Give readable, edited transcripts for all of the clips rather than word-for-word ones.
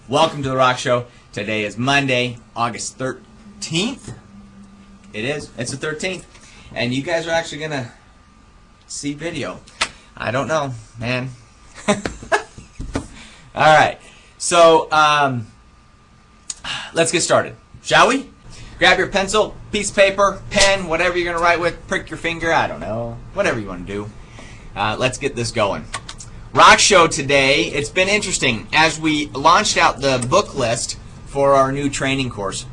Welcome to the Rock Show. Today is Monday, August 13th. It is. It's the 13th. And you guys are actually going to see video. I don't know, man. Alright. So, let's get started. Shall we? Grab your pencil, piece of paper, pen, whatever you're going to write with. Prick your finger. I don't know. Whatever you want to do. Let's get this going. Rock Show today, it's been interesting. As we launched out the book list for our new training course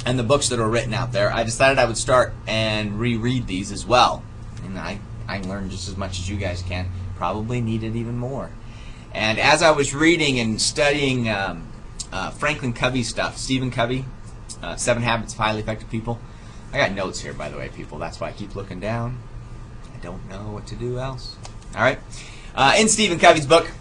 and the books that are written out there, I decided I would start and reread these as well. And I learned just as much as you guys can. Probably needed even more. And as I was reading and studying Franklin Covey's stuff, Stephen Covey, 7 Habits of Highly Effective People. I got notes here, by the way, people. That's why I keep looking down. I don't know what to do else. All right. In Stephen Covey's book,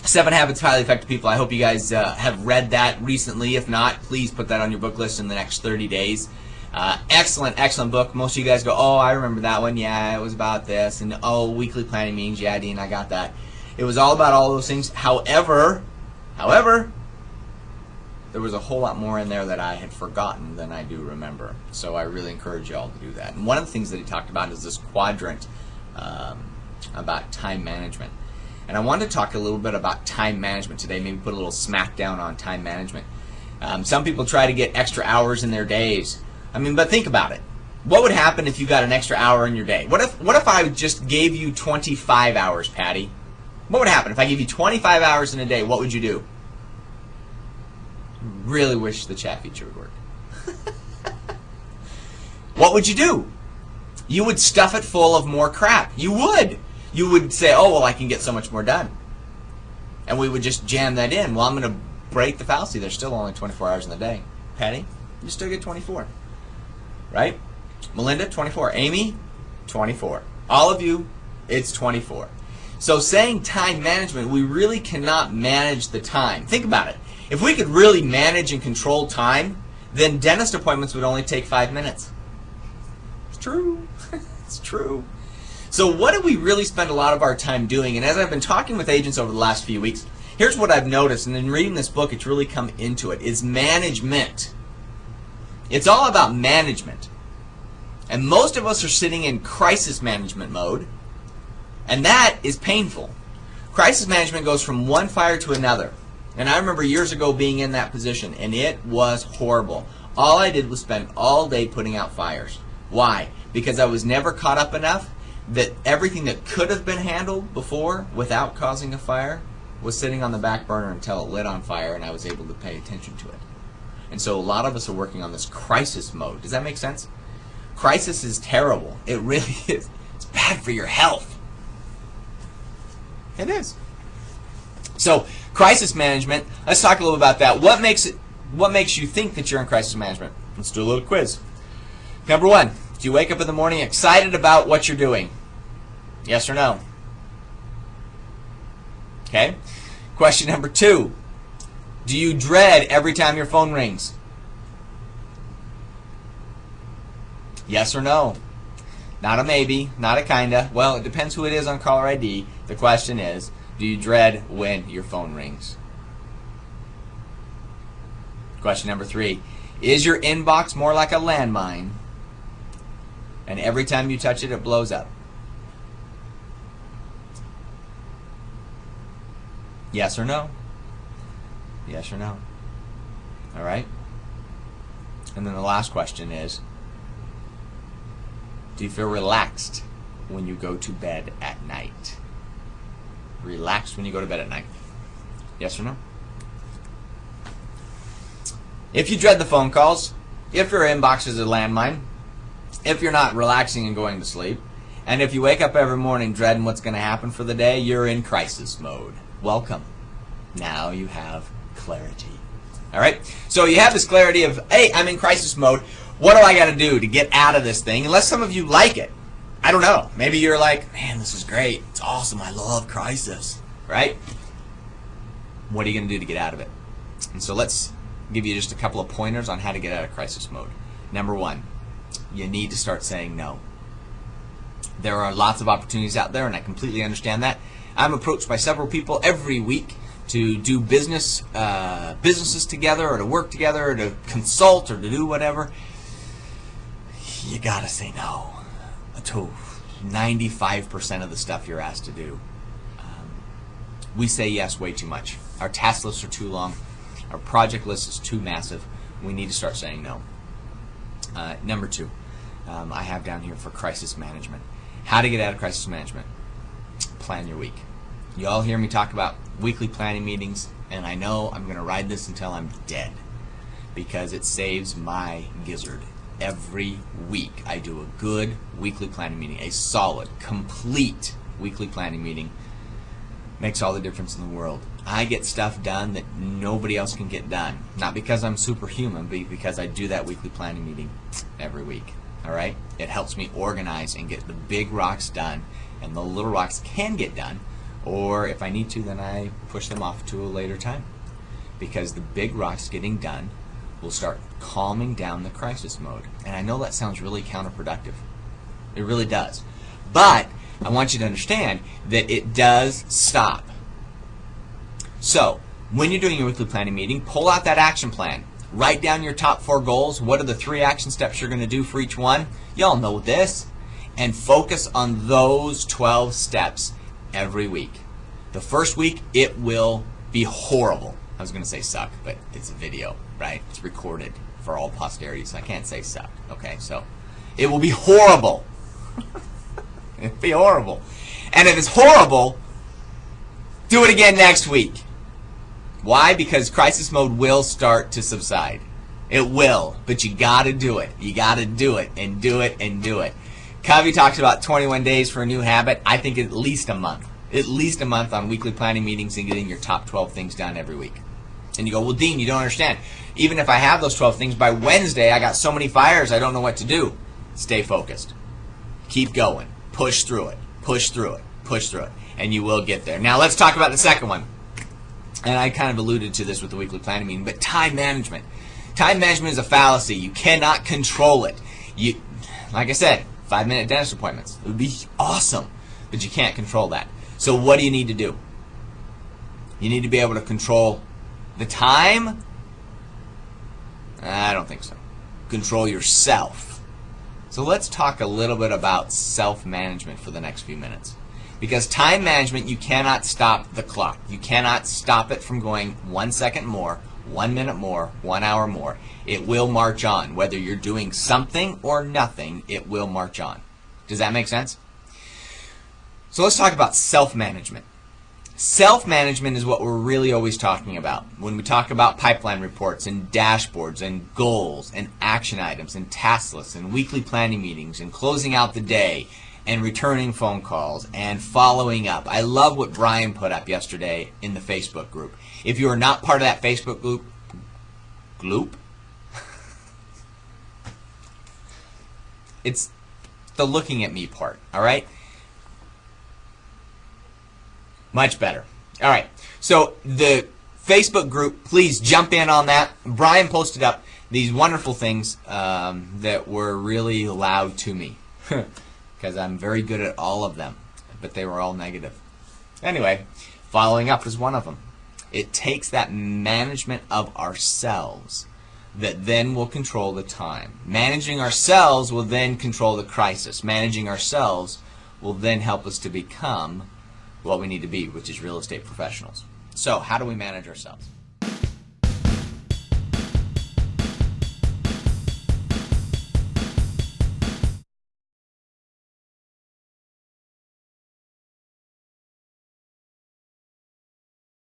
7 Habits of Highly Effective People, I hope you guys have read that recently. If not, please put that on your book list in the next 30 days. Excellent, excellent book. Most of you guys go, oh, I remember that one. Yeah, it was about this. And, oh, weekly planning meetings. Yeah, Dean, I got that. It was all about all those things. However, there was a whole lot more in there that I had forgotten than I do remember. So I really encourage you all to do that. And one of the things that he talked about is this quadrant about time management. And I wanted to talk a little bit about time management today, maybe put a little smack down on time management. Some people try to get extra hours in their days. I mean, but think about it. What would happen if you got an extra hour in your day? What if I just gave you 25 hours, Patty? What would happen if I gave you 25 hours in a day? What would you do? Really wish the chat feature would work. What would you do? You would stuff it full of more crap. You would. You would say, oh, well, I can get so much more done. And we would just jam that in. Well, I'm going to break the fallacy. There's still only 24 hours in the day. Patty, you still get 24. Right? Melinda, 24. Amy, 24. All of you, it's 24. So saying time management, we really cannot manage the time. Think about it. If we could really manage and control time, then dentist appointments would only take 5 minutes. It's true. It's true. So what do we really spend a lot of our time doing? And as I've been talking with agents over the last few weeks, here's what I've noticed, and in reading this book, it's really come into it, is management. It's all about management. And most of us are sitting in crisis management mode, and that is painful. Crisis management goes from one fire to another. And I remember years ago being in that position, and it was horrible. All I did was spend all day putting out fires. Why? Because I was never caught up enough that everything that could have been handled before without causing a fire was sitting on the back burner until it lit on fire and I was able to pay attention to it. And so a lot of us are working on this crisis mode. Does that make sense? Crisis is terrible. It really is. It's bad for your health. It is. So, crisis management, let's talk a little about that. What makes you think that you're in crisis management? Let's do a little quiz. Number 1, do you wake up in the morning excited about what you're doing? Yes or no? Okay. Question number 2, do you dread every time your phone rings? Yes or no? Not a maybe, not a kinda. Well, it depends who it is on caller ID. The question is, do you dread when your phone rings? Question number 3, is your inbox more like a landmine? And every time you touch it, it blows up? Yes or no? Yes or no? All right. And then the last question is, do you feel relaxed when you go to bed at night? Relaxed when you go to bed at night? Yes or no? If you dread the phone calls, if your inbox is a landmine, if you're not relaxing and going to sleep, and if you wake up every morning dreading what's going to happen for the day, you're in crisis mode. Welcome. Now you have clarity. All right? So you have this clarity of, hey, I'm in crisis mode. What do I got to do to get out of this thing? Unless some of you like it. I don't know. Maybe you're like, man, this is great. It's awesome. I love crisis. Right? What are you going to do to get out of it? And so let's give you just a couple of pointers on how to get out of crisis mode. Number 1, you need to start saying no. There are lots of opportunities out there, and I completely understand that. I'm approached by several people every week to do businesses together, or to work together, or to consult, or to do whatever, you gotta say no to 95% of the stuff you're asked to do. We say yes way too much. Our task lists are too long. Our project list is too massive. We need to start saying no. Number 2, I have down here for crisis management. How to get out of crisis management. Plan your week. You all hear me talk about weekly planning meetings, and I know I'm going to ride this until I'm dead because it saves my gizzard. Every week I do a good weekly planning meeting, a solid, complete weekly planning meeting. Makes all the difference in the world. I get stuff done that nobody else can get done. Not because I'm superhuman, but because I do that weekly planning meeting every week. Alright? It helps me organize and get the big rocks done, and the little rocks can get done, or if I need to, then I push them off to a later time. Because the big rocks getting done will start calming down the crisis mode. And I know that sounds really counterproductive. It really does. But I want you to understand that it does stop. So, when you're doing your weekly planning meeting, pull out that action plan. Write down your top 4 goals. What are the 3 action steps you're going to do for each one? Y'all know this. And focus on those 12 steps every week. The first week, it will be horrible. I was going to say suck, but it's a video, right? It's recorded for all posterity, so I can't say suck. Okay, so it will be horrible. It'll be horrible. And if it's horrible, do it again next week. Why? Because crisis mode will start to subside. It will, but you got to do it. You got to do it and do it and do it. Covey talks about 21 days for a new habit. I think at least a month. At least a month on weekly planning meetings and getting your top 12 things done every week. And you go, well, Dean, you don't understand. Even if I have those 12 things, by Wednesday I got so many fires I don't know what to do. Stay focused. Keep going. Push through it. Push through it. Push through it. And you will get there. Now let's talk about the second one. And I kind of alluded to this with the weekly planning meeting, but time management. Time management is a fallacy. You cannot control it. Like I said, 5-minute dentist appointments. It would be awesome, but you can't control that. So what do you need to do? You need to be able to control the time? I don't think so. Control yourself. So let's talk a little bit about self-management for the next few minutes. Because time management, you cannot stop the clock. You cannot stop it from going 1 second more, 1 minute more, 1 hour more. It will march on. Whether you're doing something or nothing, it will march on. Does that make sense? So let's talk about self-management. Self-management is what we're really always talking about when we talk about pipeline reports and dashboards and goals and action items and task lists and weekly planning meetings and closing out the day and returning phone calls and following up. I love what Brian put up yesterday in the Facebook group. If you are not part of that Facebook group, it's the looking at me part, all right? Much better. All right, so the Facebook group, please jump in on that. Brian posted up these wonderful things that were really loud to me because I'm very good at all of them, but they were all negative. Anyway, following up is one of them. It takes that management of ourselves that then will control the time. Managing ourselves will then control the crisis. Managing ourselves will then help us to become what we need to be, which is real estate professionals. So how do we manage ourselves?